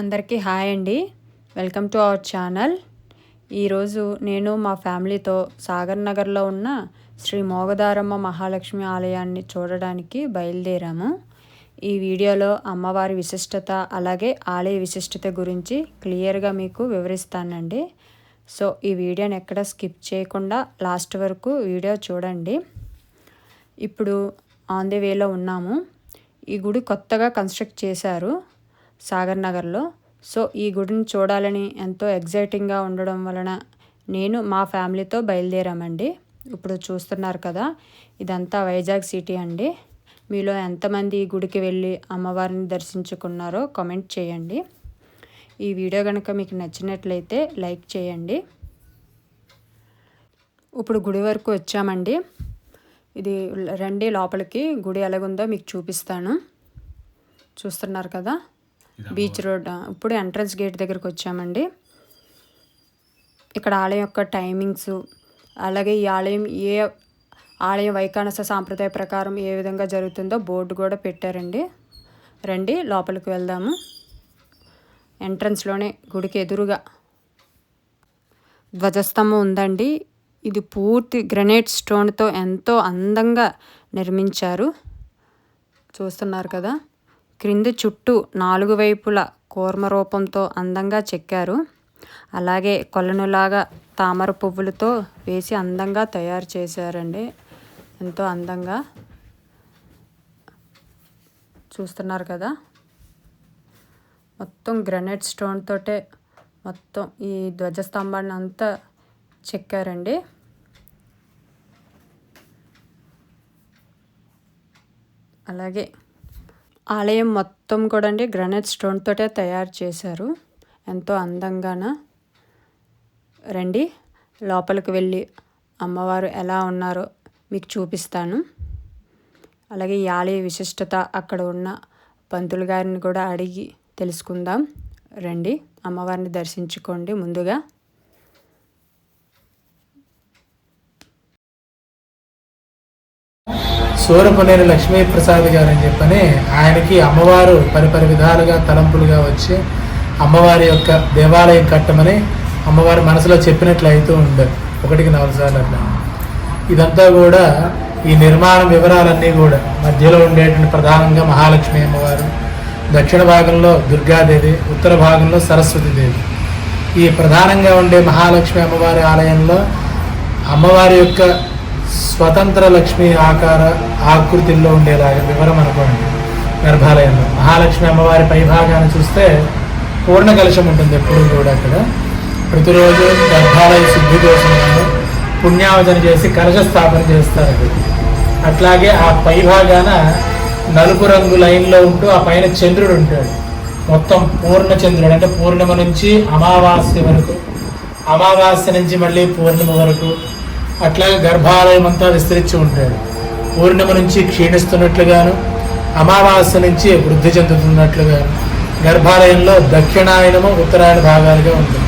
అందరికీ హాయ్ అండి. Welcome to our channel. ఈరోజు నేను మా ఫ్యామిలీతో సాగర్ నగర్లో ఉన్న శ్రీ మోగదారమ్మ మహాలక్ష్మి ఆలయాన్ని చూడడానికి బయలుదేరాము. ఈ వీడియోలో అమ్మవారి విశిష్టత అలాగే ఆలయ విశిష్టత గురించి క్లియర్గా మీకు వివరిస్తానండి. సో ఈ వీడియోని ఎక్కడ స్కిప్ చేయకుండా లాస్ట్ వరకు వీడియో చూడండి. ఇప్పుడు ఆన్ ది వేలో ఉన్నాము. ఈ గుడి కొత్తగా కన్స్ట్రక్ట్ చేశారు సాగర్ నగర్లో. సో ఈ గుడిని చూడాలని ఎంతో ఎగ్జైటింగ్గా ఉండడం వలన నేను మా ఫ్యామిలీతో బయలుదేరామండి. ఇప్పుడు చూస్తున్నారు కదా, ఇదంతా వైజాగ్ సిటీ అండి. మీలో ఎంతమంది ఈ గుడికి వెళ్ళి అమ్మవారిని దర్శించుకున్నారో కామెంట్ చేయండి. ఈ వీడియో కనుక మీకు నచ్చినట్లయితే లైక్ చేయండి. ఇప్పుడు గుడి వరకు వచ్చామండి. ఇది రండి లోపలికి, గుడి ఎలాగుందో మీకు చూపిస్తాను. చూస్తున్నారు కదా, బీచ్ రోడ్. ఇప్పుడు ఎంట్రన్స్ గేట్ దగ్గరకు వచ్చామండి. ఇక్కడ ఆలయం యొక్క టైమింగ్స్, అలాగే ఈ ఆలయం వైకానస సాంప్రదాయ ప్రకారం ఏ విధంగా జరుగుతుందో బోర్డు కూడా పెట్టారండి. రండి లోపలికి వెళ్దాము. ఎంట్రన్స్లోనే గుడికి ఎదురుగా ధ్వజస్తంభం ఉందండి. ఇది పూర్తి గ్రనైట్ స్టోన్తో ఎంతో అందంగా నిర్మించారు. చూస్తున్నారు కదా, క్రింద చుట్టూ 4 వైపులా కూర్మ రూపంతో అందంగా చెక్కారు. అలాగే కొలనులాగా తామర పువ్వులతో వేసి అందంగా తయారు చేశారండి. ఎంతో అందంగా చూస్తున్నారు కదా, మొత్తం గ్రనైట్ స్టోన్ తోటే మొత్తం ఈ ధ్వజస్తంభాన్ని అంతా చెక్కారండి. అలాగే ఆలయం మొత్తం కూడా అండి గ్రానైట్ స్టోన్ తోటే తయారు చేశారు. ఎంతో అందంగాన. రండి లోపలికి వెళ్ళి అమ్మవారు ఎలా ఉన్నారో మీకు చూపిస్తాను. అలాగే ఈ ఆలయ విశిష్టత అక్కడ ఉన్న పంతులు గారిని కూడా అడిగి తెలుసుకుందాం. రండి అమ్మవారిని దర్శించుకోండి. ముందుగా సూరపునేని లక్ష్మీప్రసాద్ గారు అని చెప్పని ఆయనకి అమ్మవారు పరిపరి విధాలుగా తలంపులుగా వచ్చి అమ్మవారి యొక్క దేవాలయం కట్టమని అమ్మవారి మనసులో చెప్పినట్లు అవుతూ ఉండదు. 1-4 సార్లు అట్లా. ఇదంతా కూడా ఈ నిర్మాణ వివరాలన్నీ కూడా మధ్యలో ఉండేటువంటి ప్రధానంగా మహాలక్ష్మి అమ్మవారు, దక్షిణ భాగంలో దుర్గాదేవి, ఉత్తర భాగంలో సరస్వతీదేవి. ఈ ప్రధానంగా ఉండే మహాలక్ష్మి అమ్మవారి ఆలయంలో అమ్మవారి యొక్క స్వతంత్ర లక్ష్మి ఆకృతిలో ఉండేలాగా వివరం అనుకోండి. గర్భాలయంలో మహాలక్ష్మి అమ్మవారి పైభాగాన్ని చూస్తే పూర్ణ కలశం ఉంటుంది ఎప్పుడు కూడా. అక్కడ ప్రతిరోజు గర్భాలయ శుద్ధి కోసం పుణ్యావచన చేసి కలశ స్థాపన చేస్తారు. అట్లాగే ఆ పైభాగాన నలుపు రంగు లైన్లో ఉంటూ ఆ పైన చంద్రుడు ఉంటాడు. మొత్తం పూర్ణ చంద్రుడు అంటే పూర్ణిమ నుంచి అమావాస్య వరకు, అమావాస్య నుంచి మళ్ళీ పూర్ణిమ వరకు అట్లాగే గర్భాలయం అంతా విస్తరించి ఉంటాడు. పూర్ణిమ నుంచి క్షీణిస్తున్నట్లుగాను, అమావాస్య నుంచి వృద్ధి చెందుతున్నట్లుగాను గర్భాలయంలో దక్షిణాయనము ఉత్తరాయణ భాగాలుగా ఉంటుంది.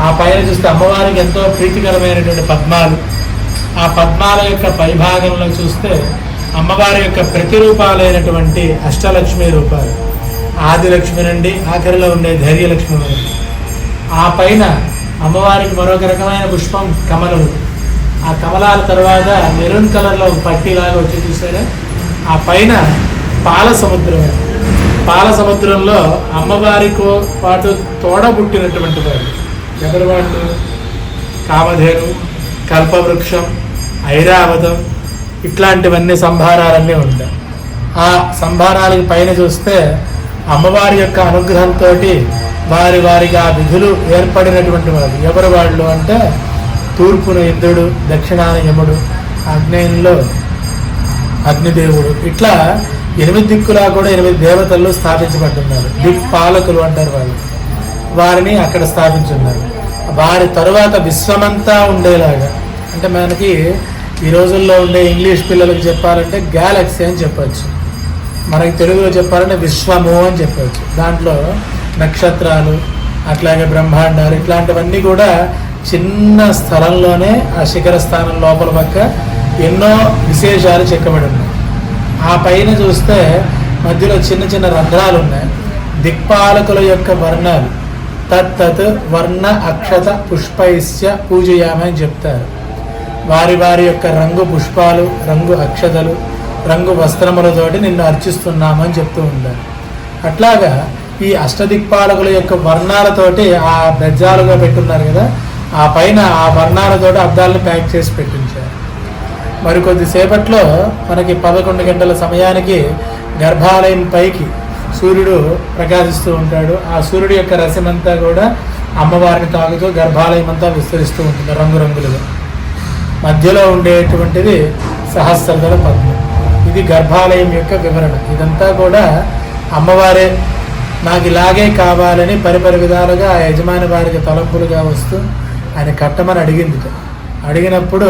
ఆ పైన చూస్తే అమ్మవారికి ఎంతో ప్రీతికరమైనటువంటి పద్మాలు, ఆ పద్మాల యొక్క పైభాగంలో చూస్తే అమ్మవారి యొక్క ప్రతిరూపాలైనటువంటి అష్టలక్ష్మి రూపాలు, ఆదిలక్ష్మి నుండి ఆఖరిలో ఉండే ధైర్యలక్ష్మి వరకు. ఆ పైన అమ్మవారికి మరొక రకమైన పుష్పం కమలము. ఆ కమలాల తర్వాత మెరూన్ కలర్లో ఒక పట్టీలాగా వచ్చి చూసారా, ఆ పైన పాల సముద్రం. పాల సముద్రంలో అమ్మవారితో పాటు తోడబుట్టినటువంటి వారు ఎవరి వాళ్ళు? కామధేను, కల్పవృక్షం, ఐరావతం, ఇట్లాంటివన్నీ సంభారాలన్నీ ఉంటాయి. ఆ సంభారాలకి పైన చూస్తే అమ్మవారి యొక్క అనుగ్రహంతో వారికి ఆ విధులు ఏర్పడినటువంటి వాళ్ళు ఎవరు వాళ్ళు అంటే తూర్పున ఇంద్రుడు, దక్షిణాన యముడు, ఆగ్నేయంలో అగ్నిదేవుడు. ఇట్లా 8 దిక్కులా కూడా 8 దేవతలు స్థాపించబడుతున్నారు. దిక్పాలకులు అంటారు వాళ్ళు. వారిని అక్కడ స్థాపించున్నారు. వారి తరువాత విశ్వమంతా ఉండేలాగా, అంటే మనకి ఈ రోజుల్లో ఉండే ఇంగ్లీష్ పిల్లలకు చెప్పాలంటే గ్యాలక్సీ అని చెప్పచ్చు, మనకి తెలుగులో చెప్పాలంటే విశ్వము అని చెప్పచ్చు. దాంట్లో నక్షత్రాలు అట్లాగే బ్రహ్మాండాలు ఇట్లాంటివన్నీ కూడా చిన్న స్థలంలోనే ఆ శిఖర స్థానం లోపల పక్క ఎన్నో విశేషాలు చెక్కబడి ఉన్నాయి. ఆ పైన చూస్తే మధ్యలో చిన్న చిన్న రంధ్రాలు ఉన్నాయి. దిక్పాలకుల యొక్క వర్ణాలు తత్తత్ వర్ణ అక్షత పుష్పైస్య పూజయామని చెప్తారు. వారి వారి యొక్క రంగు పుష్పాలు, రంగు అక్షతలు, రంగు వస్త్రములతోటి నిన్ను అర్చిస్తున్నామని చెప్తూ ఉంటారు. అట్లాగా ఈ అష్టదిక్పాలకుల యొక్క వర్ణాలతోటి ఆ బెజ్జాలుగా పెట్టున్నారు కదా, ఆ పైన ఆ వర్ణాలతోటి అద్దాలను ప్యాక్ చేసి పెట్టించారు. మరికొద్దిసేపట్లో మనకి 11 గంటల సమయానికి గర్భాలయం పైకి సూర్యుడు ప్రకాశిస్తూ ఉంటాడు. ఆ సూర్యుడి యొక్క రసమంతా కూడా అమ్మవారిని తాగుతూ గర్భాలయం అంతా విస్తరిస్తూ ఉంటుంది రంగురంగులుగా. మధ్యలో ఉండేటువంటిది సహస్రదళ పద్మం. ఇది గర్భాలయం యొక్క వివరణ. ఇదంతా కూడా అమ్మవారే నాకు ఇలాగే కావాలని పరిపరి విధాలుగా ఆ యజమాని వారికి తలంపులుగా వస్తూ ఆయన కట్టమని అడిగింది. అడిగినప్పుడు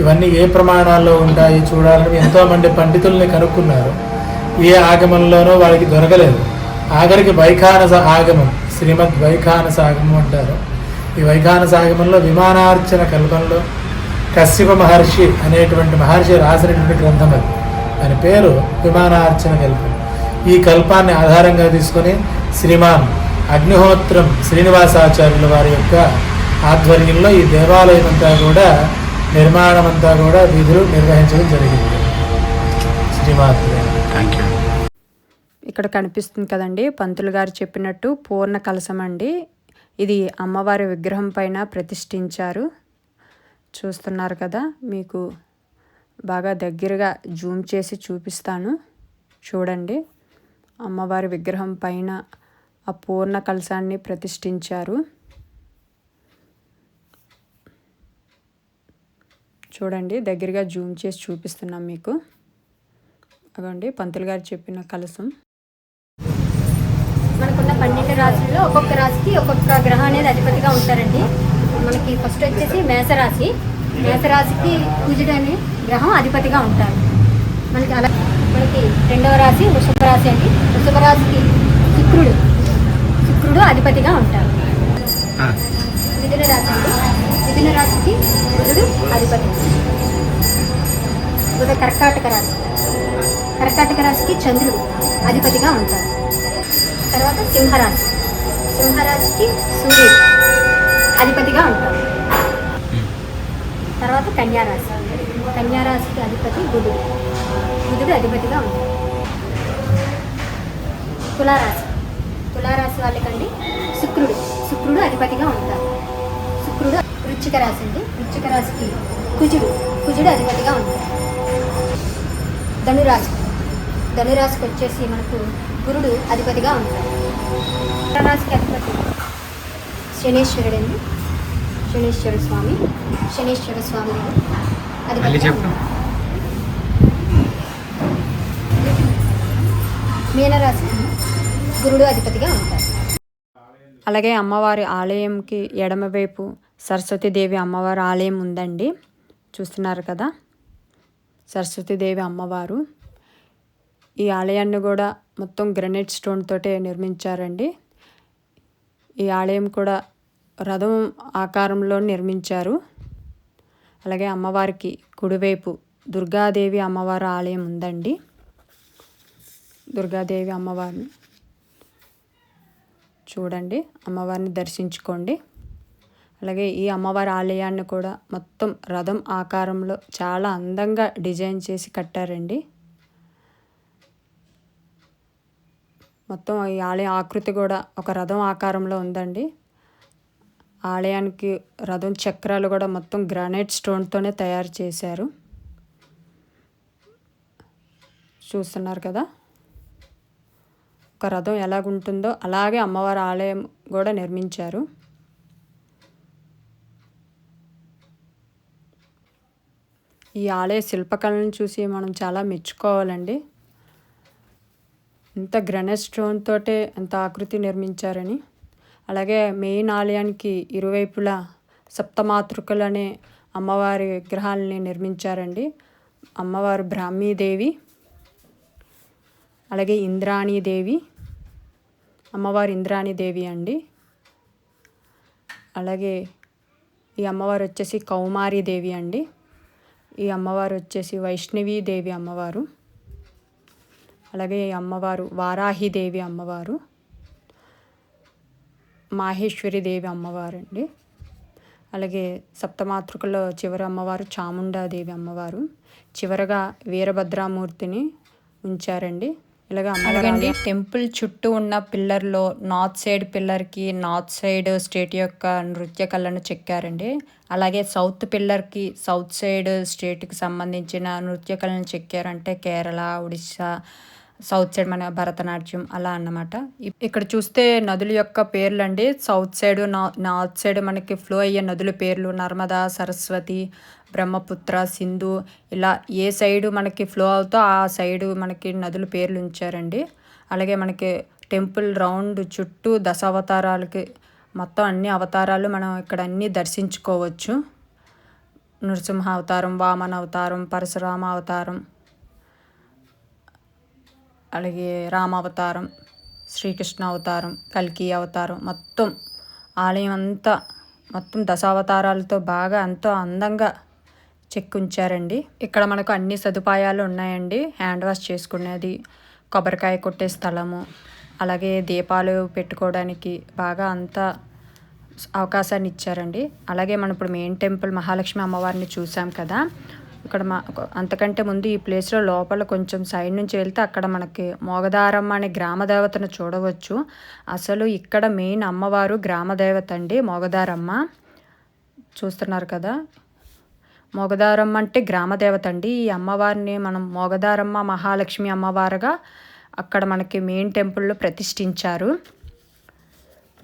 ఇవన్నీ ఏ ప్రమాణాల్లో ఉంటాయి చూడాలని ఎంతోమంది పండితుల్ని కనుక్కున్నారు. ఏ ఆగమంలోనూ వారికి దొరకలేదు. ఆఖరికి వైఖానస ఆగమం, శ్రీమద్ వైఖానస ఆగమం అంటారు. ఈ వైఖానస ఆగమంలో విమానార్చన కల్పంలో కశ్యప మహర్షి అనేటువంటి మహర్షి రాసినటువంటి గ్రంథం అది. దాని పేరు విమానార్చన కల్పం. ఈ కల్పాన్ని ఆధారంగా తీసుకొని శ్రీమాన్ అగ్నిహోత్రం శ్రీనివాసాచార్యుల వారి యొక్క ఆధ్వర్యంలో ఈ దేవాలయం అంతా కూడా నిర్మాణం అంతా కూడా విధులు నిర్వహించడం జరిగింది. శ్రీమాత్రే. ఇక్కడ కనిపిస్తుంది కదండి, పంతులు గారు చెప్పినట్టు పూర్ణ కలశం అండి. ఇది అమ్మవారి విగ్రహం పైన ప్రతిష్ఠించారు. చూస్తున్నారు కదా, మీకు బాగా దగ్గరగా జూమ్ చేసి చూపిస్తాను చూడండి. అమ్మవారి విగ్రహం పైన ఆ పూర్ణ కలశాన్ని ప్రతిష్ఠించారు. చూడండి, దగ్గరగా జూమ్ చేసి చూపిస్తున్నాం మీకు. అదండి పంతులు గారు చెప్పిన కలశం. మనకున్న 12 రాశుల్లో ఒక్కొక్క రాశికి ఒక్కొక్క గ్రహం అనేది అధిపతిగా ఉంటారండి. మనకి ఫస్ట్ వచ్చేసి మేషరాశి. మేషరాశికి కుజుడు అనే గ్రహం అధిపతిగా ఉంటారు. మనకి రెండవ రాశి వృషభ రాశి అండి. వృషభ రాశికి శుక్రుడు అధిపతిగా ఉంటారు. మిథున రాశి అండి. మిథున రాశికి బుధుడు అధిపతి. కర్కాటక రాశికి చంద్రుడు అధిపతిగా ఉంటారు. తర్వాత సింహరాశికి సూర్యుడు అధిపతిగా ఉంటారు. తర్వాత కన్యారాశికి అధిపతి బుధుడు అధిపతిగా ఉంటారు. తులారాశి వాళ్ళకండి శుక్రుడు అధిపతిగా ఉంటారు. వృశ్చిక రాశి అండి. వృశ్చిక రాశికి కుజుడు అధిపతిగా ఉంటారు. ధనురాశికి వచ్చేసి మనకు గురుడు అధిపతిగా ఉంటారు. రాశికి అధిపతి శనేశ్వరుడు అండి. శనేశ్వర స్వామి అధిపతిగా ఉంటారు. మీనరాశికి గురుడు అధిపతిగా ఉంటారు. అలాగే అమ్మవారి ఆలయంకి ఎడమవైపు సరస్వతీదేవి అమ్మవారి ఆలయం ఉందండి. చూస్తున్నారు కదా, సరస్వతీదేవి అమ్మవారు. ఈ ఆలయాన్ని కూడా మొత్తం గ్రనైట్ స్టోన్ తోటే నిర్మించారండి. ఈ ఆలయం కూడా రథం ఆకారంలో నిర్మించారు. అలాగే అమ్మవారికి కుడివైపు దుర్గాదేవి అమ్మవారి ఆలయం ఉందండి. దుర్గాదేవి అమ్మవారిని చూడండి, అమ్మవారిని దర్శించుకోండి. అలాగే ఈ అమ్మవారి ఆలయాన్ని కూడా మొత్తం రథం ఆకారంలో చాలా అందంగా డిజైన్ చేసి కట్టారండి. మొత్తం ఈ ఆలయ ఆకృతి కూడా ఒక రథం ఆకారంలో ఉందండి. ఆలయానికి రథం చక్రాలు కూడా మొత్తం గ్రానైట్ స్టోన్తోనే తయారు చేశారు. చూస్తున్నారు కదా, ఒక రథం ఎలాగుంటుందో అలాగే అమ్మవారి ఆలయం కూడా నిర్మించారు. ఈ ఆలయ శిల్పకళను చూసి మనం చాలా మెచ్చుకోవాలండి. ఇంత గ్రానైట్ స్టోన్ తోటే ఎంత ఆకృతి నిర్మించారని. అలాగే మెయిన్ ఆలయానికి ఇరువైపులా సప్తమాతృకలనే అమ్మవారి విగ్రహాలని నిర్మించారండి. అమ్మవారు బ్రాహ్మీదేవి, అలాగే ఇంద్రాణీదేవి, అమ్మవారు ఇంద్రాణీదేవి అండి. అలాగే ఈ అమ్మవారు వచ్చేసి కౌమారీదేవి అండి. ఈ అమ్మవారు వచ్చేసి వైష్ణవీదేవి అమ్మవారు. అలాగే ఈ అమ్మవారు వారాహిదేవి అమ్మవారు. మాహేశ్వరి దేవి అమ్మవారండి. అలాగే సప్తమాతృకలో చివరి అమ్మవారు చాముండాదేవి అమ్మవారు, చివరగా వీరభద్రామూర్తిని ఉంచారండి. అలాగండి టెంపుల్ చుట్టూ ఉన్న పిల్లర్లో నార్త్ సైడ్ పిల్లర్కి నార్త్ సైడ్ స్టేట్ యొక్క నృత్య కళను చెక్కారండి. అలాగే సౌత్ పిల్లర్కి సౌత్ సైడ్ స్టేట్కి సంబంధించిన నృత్య కళను చెక్కారంటే కేరళ, ఒడిస్సా, సౌత్ సైడ్ మన భరతనాట్యం అలా అన్నమాట. ఇక్కడ చూస్తే నదుల యొక్క పేర్లు అండి. సౌత్ సైడ్ నార్త్ సైడ్ మనకి ఫ్లో అయ్యే నదుల పేర్లు నర్మదా, సరస్వతి, బ్రహ్మపుత్ర, సింధు, ఇలా ఏ సైడు మనకి ఫ్లో అవుతో ఆ సైడు మనకి నదుల పేర్లు ఉంచారండి. అలాగే మనకి టెంపుల్ రౌండ్ చుట్టూ దశావతారాలకి మొత్తం అన్ని అవతారాలు మనం ఇక్కడ అన్నీ దర్శించుకోవచ్చు. నృసింహ అవతారం, వామన అవతారం, పరశురామ అవతారం, అలాగే రామావతారం, శ్రీకృష్ణ అవతారం, కల్కి అవతారం, మొత్తం ఆలయం అంతా మొత్తం దశావతారాలతో బాగా ఎంతో అందంగా చెక్కుంచారండి. ఇక్కడ మనకు అన్ని సదుపాయాలు ఉన్నాయండి. హ్యాండ్ వాష్ చేసుకునేది, కొబ్బరికాయ కొట్టే స్థలము, అలాగే దీపాలు పెట్టుకోవడానికి బాగా అంతా అవకాశాన్ని ఇచ్చారండి. అలాగే మనం ఇప్పుడు మెయిన్ టెంపుల్ మహాలక్ష్మి అమ్మవారిని చూసాం కదా. ఇక్కడ అంతకంటే ముందు ఈ ప్లేస్లో లోపల కొంచెం సైడ్ నుంచి వెళ్తే అక్కడ మనకి మోగదారమ్మ అనే గ్రామదేవతను చూడవచ్చు. అసలు ఇక్కడ మెయిన్ అమ్మవారు గ్రామదేవత అండి, మోగదారమ్మ. చూస్తున్నారు కదా, మోగదారమ్మ అంటే గ్రామదేవత అండి. ఈ అమ్మవారిని మనం మోగదారమ్మ మహాలక్ష్మి అమ్మవారుగా అక్కడ మనకి మెయిన్ టెంపుల్లో ప్రతిష్ఠించారు.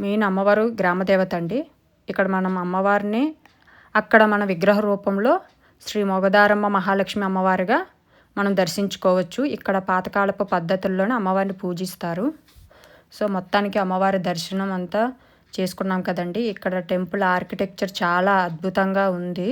మెయిన్ అమ్మవారు గ్రామదేవత అండి. ఇక్కడ మనం అమ్మవారిని అక్కడ మన విగ్రహ రూపంలో శ్రీ మోగదారమ్మ మహాలక్ష్మి అమ్మవారుగా మనం దర్శించుకోవచ్చు. ఇక్కడ పాతకాలపు పద్ధతుల్లోనే అమ్మవారిని పూజిస్తారు. సో మొత్తానికి అమ్మవారి దర్శనం అంతా చేసుకున్నాం కదండి. ఇక్కడ టెంపుల్ ఆర్కిటెక్చర్ చాలా అద్భుతంగా ఉంది.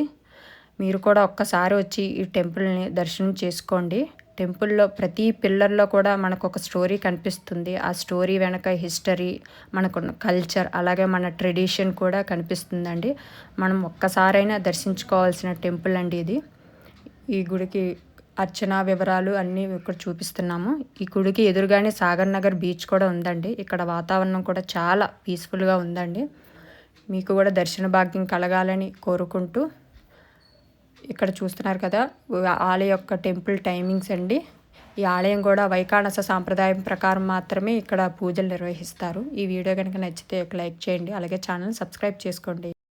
మీరు కూడా ఒక్కసారి వచ్చి ఈ టెంపుల్ని దర్శనం చేసుకోండి. టెంపుల్లో ప్రతి పిల్లర్లో కూడా మనకు ఒక స్టోరీ కనిపిస్తుంది. ఆ స్టోరీ వెనక హిస్టరీ, మనకున్న కల్చర్, అలాగే మన ట్రెడిషన్ కూడా కనిపిస్తుందండి. మనం ఒక్కసారైనా దర్శించుకోవాల్సిన టెంపుల్ అండి ఇది. ఈ గుడికి అర్చన వివరాలు అన్నీ ఇక్కడ చూపిస్తున్నాము. ఈ గుడికి ఎదురుగానే సాగర్ నగర్ బీచ్ కూడా ఉందండి. ఇక్కడ వాతావరణం కూడా చాలా పీస్ఫుల్గా ఉందండి. మీకు కూడా దర్శన భాగ్యం కలగాలని కోరుకుంటూ, ఇక్కడ చూస్తున్నారు కదా ఆలయం యొక్క టెంపుల్ టైమింగ్స్ అండి. ఈ ఆలయం కూడా వైకానస సాంప్రదాయం ప్రకారం మాత్రమే ఇక్కడ పూజలు నిర్వహిస్తారు. ఈ వీడియో కనుక నచ్చితే ఒక లైక్ చేయండి, అలాగే ఛానల్ సబ్స్క్రైబ్ చేసుకోండి.